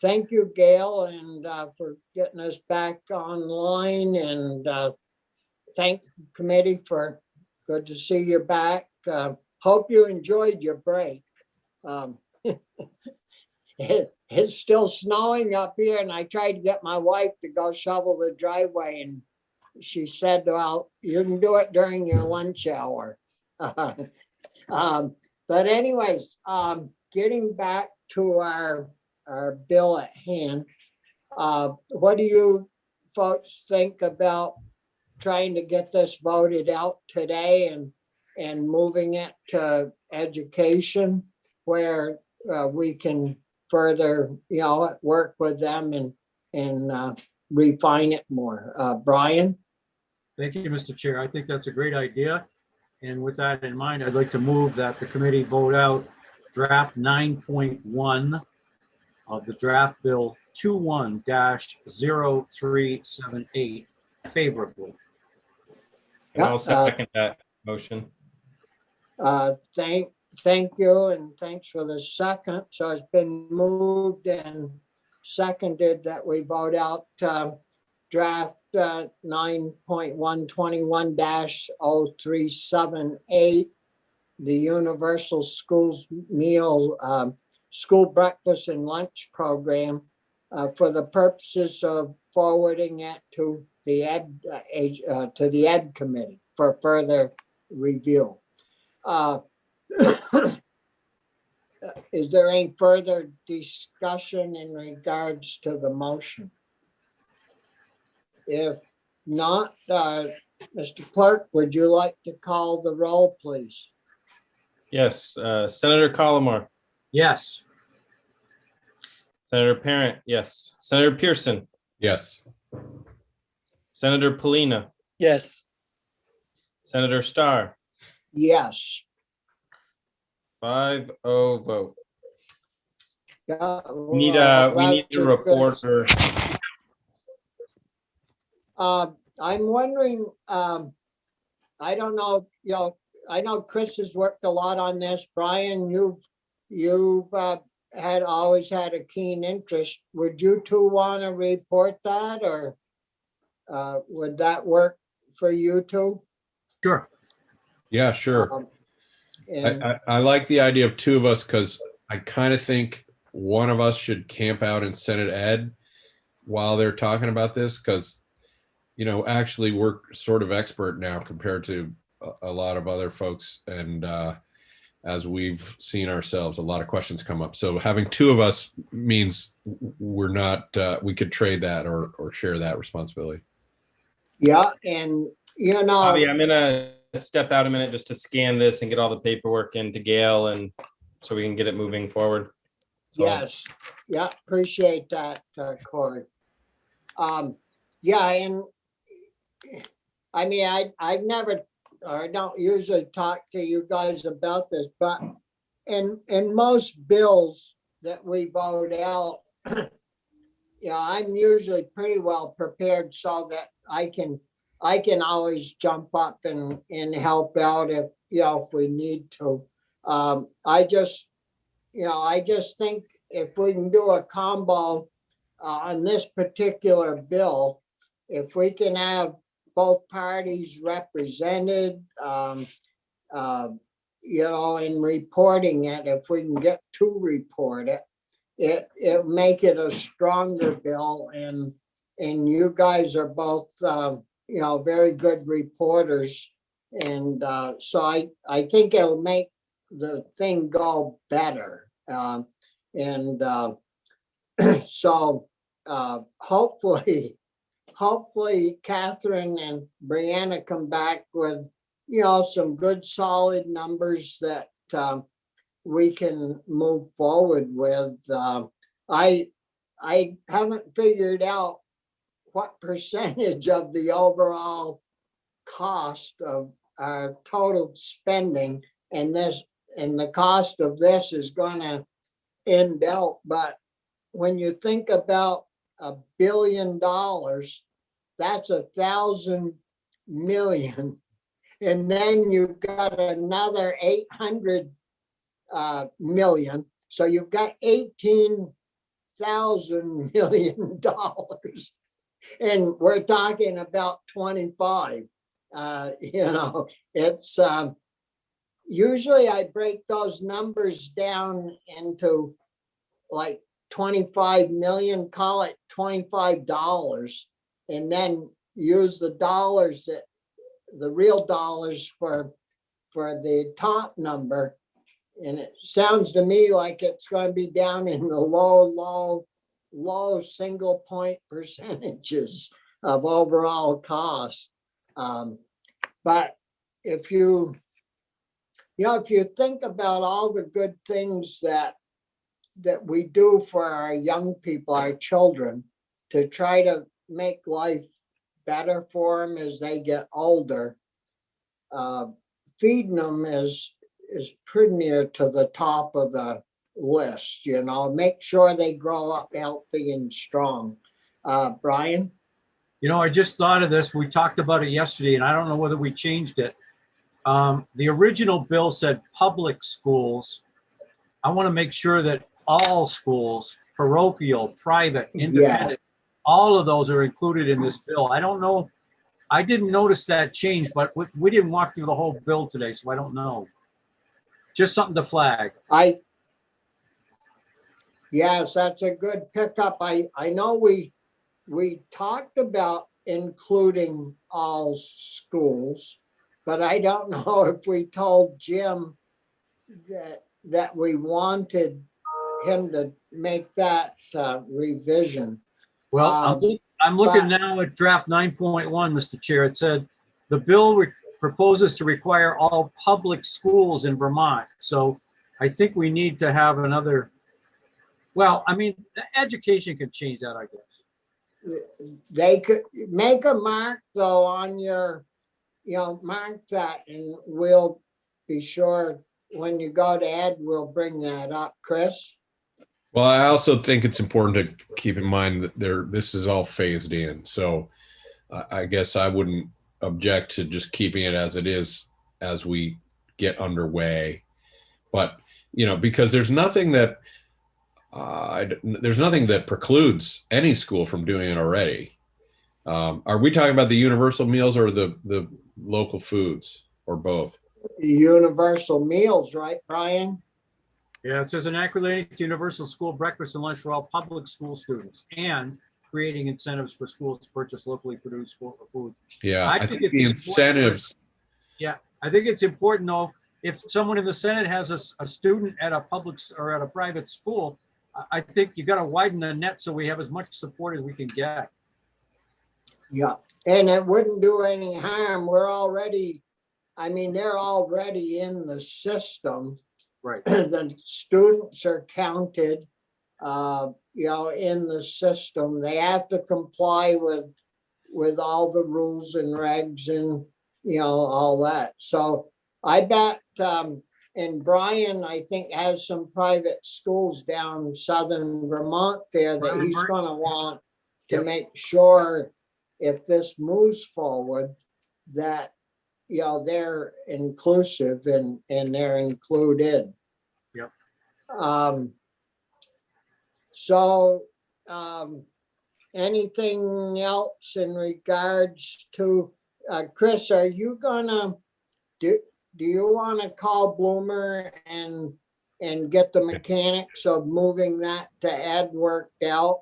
thank you, Gail, and for getting us back online, and thank the committee for, good to see you back. Hope you enjoyed your break. Um, It's still snowing up here, and I tried to get my wife to go shovel the driveway, and she said, well, you can do it during your lunch hour. But anyways, getting back to our bill at hand, what do you folks think about trying to get this voted out today and moving it to education, where we can further, work with them and refine it more? Brian? Thank you, Mr. Chair. I think that's a great idea. And with that in mind, I'd like to move that the committee vote out draft 9.1 of the draft bill 21-0378 favorably. And I'll second that motion. Thank you, and thanks for the second. So it's been moved and seconded that we vote out draft 9.121-0378, the universal schools meal, school breakfast and lunch program, for the purposes of forwarding it to the ed committee for further review. Is there any further discussion in regards to the motion? If not, Mr. Clerk, would you like to call the roll, please? Yes, Senator Collmore, Yes. Senator Parent, yes. Senator Pearson, Yes. Senator Polina, Yes. Senator Starr, Yes. 5-0 vote. Yeah, We need well, we need that's a a report good- for, I'm wondering, I don't know, I know Chris has worked a lot on this. Brian, you've always had a keen interest. Would you two want to report that, or would that work for you two? Sure. Yeah, sure. And I like the idea of two of us because I kind of think one of us should camp out in Senate Ed while they're talking about this, because, actually we're sort of expert now compared to a lot of other folks. And as we've seen ourselves, a lot of questions come up. So having two of us means we're not, we could trade that or share that responsibility. yeah, and Bobby, I'm gonna step out a minute just to scan this and get all the paperwork into Gail, and so we can get it moving forward. So, yes, yeah, appreciate that, Corey. Yeah, and I mean, I've never, or I don't usually talk to you guys about this, but in most bills that we vote out, I'm usually pretty well prepared so that I can always jump up and help out if we need to. I just think if we can do a combo on this particular bill, if we can have both parties represented, in reporting it, if we can get to report it, it make it a stronger bill, and you guys are both very good reporters, and so I think it'll make the thing go better, and so hopefully Catherine and Brianna come back with some good solid numbers that we can move forward with. I haven't figured out what percentage of the overall cost of our total spending and the cost of this is going to end out. But when you think about $1 billion, that's 1,000 million. And then you've got another 800 million. So you've got 18 8,000 million dollars. And we're talking about 25. It's usually I break those numbers down into like 25 million, call it $25, and then use the dollars that the real dollars for the top number. And it sounds to me like it's going to be down in the low single point percentages of overall cost. But if you think about all the good things that we do for our young people, our children, to try to make life better for them as they get older, feeding them is pretty near to the top of the list. Make sure they grow up healthy and strong. Brian? I just thought of this. We talked about it yesterday, and I don't know whether we changed it. The original bill said public schools. I want to make sure that all schools, parochial, private, independent, all of those are included in this bill. I don't know. I didn't notice that change, but we didn't walk through the whole bill today, so I don't know. Just something to flag. Yes, that's a good pickup. I know we talked about including all schools, but I don't know if we told Jim that we wanted him to make that revision. Well, I'm looking now at draft 9.1, Mr. Chair. It said the bill proposes to require all public schools in Vermont. So I think we need to have another. Well, I mean, the education can change that, I guess. They could make a mark though on your, mark that, and we'll be sure when you go to Ed, we'll bring that up. Chris? Well, I also think it's important to keep in mind that this is all phased in. So I guess I wouldn't object to just keeping it as it is as we get underway. But, because there's nothing that precludes any school from doing it already. Are we talking about the universal meals or the local foods, or both? Universal meals, right, Brian? Yeah, it says enacting universal school breakfast and lunch for all public school students and creating incentives for schools to purchase locally produced food. Yeah, I think it's the incentives. Yeah, I think it's important though, if someone in the Senate has a student at a public or at a private school, I think you got to widen the net so we have as much support as we can get. Yeah, and it wouldn't do any harm. They're already in the system. Right. The students are counted, in the system. They have to comply with all the rules and regs and, all that. So I bet, and Brian, I think, has some private schools down southern Vermont there that he's going to want to make sure if this moves forward that they're inclusive and they're included. Yep. So anything else in regards to Chris, are you gonna do you want to call Bloomer and get the mechanics of moving that to Ed worked out?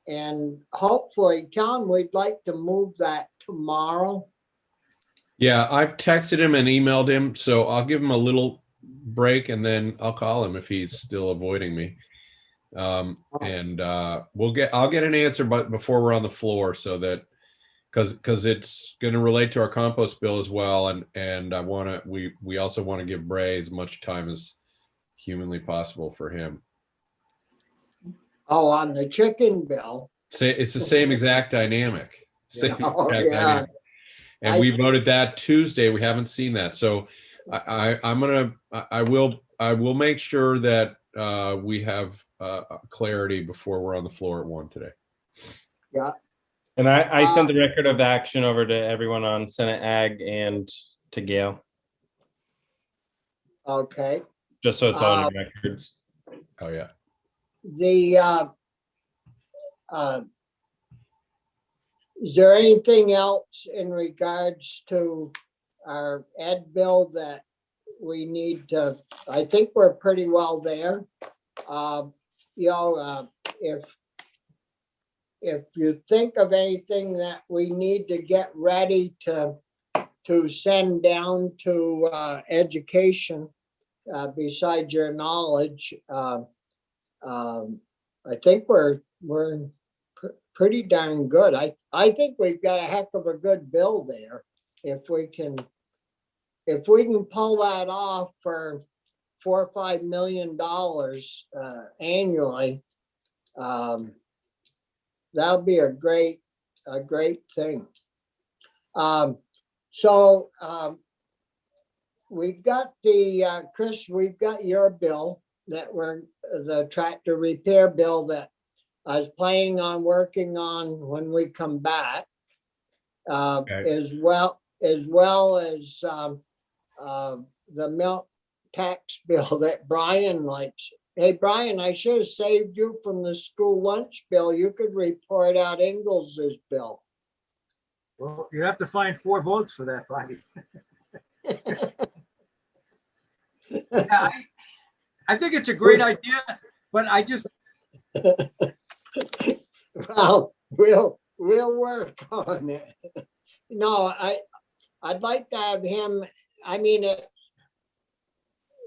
And hopefully, Tom, we'd like to move that tomorrow. Yeah, I've texted him and emailed him, so I'll give him a little break and then I'll call him if he's still avoiding me. And I'll get an answer before we're on the floor, so that because it's going to relate to our compost bill as well, and we also want to give Bray as much time as humanly possible for him. Oh, on the chicken bill. It's the same exact dynamic. Dynamic. And we voted that Tuesday. We haven't seen that. So I will make sure that we have clarity before we're on the floor at 1 today. Yeah. And I sent the record of action over to everyone on Senate Ag and to Gail, Okay. just so it's all in the records. Oh yeah. Is there anything else in regards to our ed bill that we need to, I think we're pretty well there. If you think of anything that we need to get ready to send down to education, besides your knowledge, I think we're pretty darn good. I think we've got a heck of a good bill there. If we can pull that off for $4 or $5 million annually, that'll be a great thing. We've got Chris, we've got your bill that the tractor repair bill that I was planning on working on when we come back. As well as the milk tax bill that Brian likes. Hey, Brian, I should have saved you from the school lunch bill. You could report out Ingles's bill. Well, you have to find 4 votes for that, Bobby. Yeah, I think it's a great idea, but I just, Well, we'll work on it. No, I'd like to have him, I mean,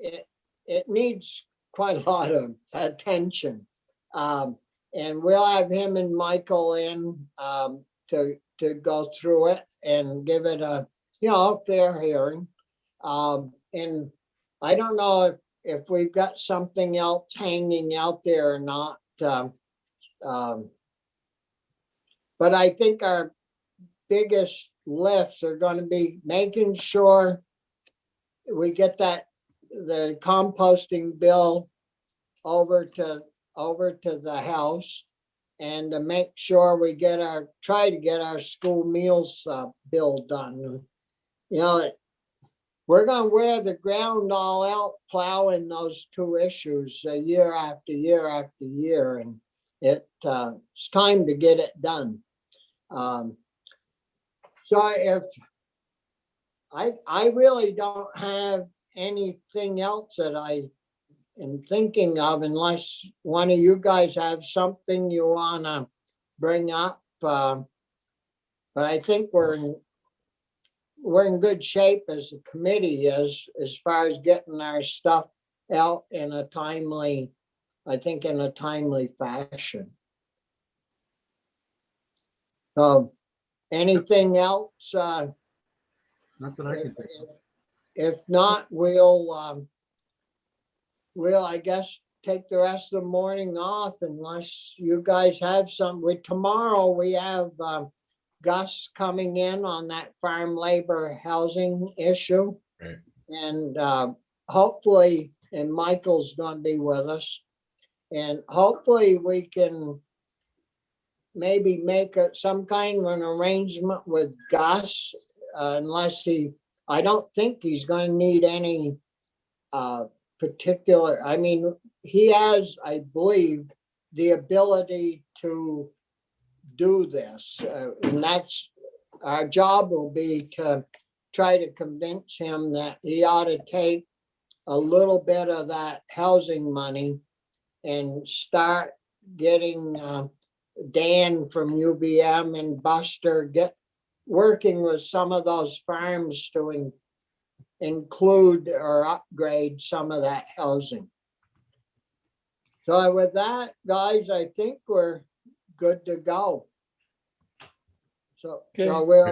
it needs quite a lot of attention. And we'll have him and Michael in to go through it and give it a, fair hearing. And I don't know if we've got something else hanging out there or not. But I think our biggest lifts are going to be making sure we get the composting bill over to the House, and to make sure we try to get our school meals bill done. We're going to wear the ground all out plowing those 2 issues year after year after year, and it's time to get it done. So if I really don't have anything else that I am thinking of, unless one of you guys have something you want to bring up. But I think we're in good shape as the committee is, as far as getting our stuff out in a timely fashion. So anything else? not that I can think of. If not, we'll, I guess, take the rest of the morning off unless you guys have something. Tomorrow we have Gus coming in on that farm labor housing issue. Right. And hopefully, and Michael's going to be with us. And hopefully we can maybe make some kind of an arrangement with Gus, unless I don't think he's going to need any particular, I mean, he has, I believe, the ability to do this. And that's, our job will be to try to convince him that he ought to take a little bit of that housing money and start getting Dan from UVM and Buster working with some of those farms to include or upgrade some of that housing. So with that, guys, I think we're good to go. So, Okay. we'll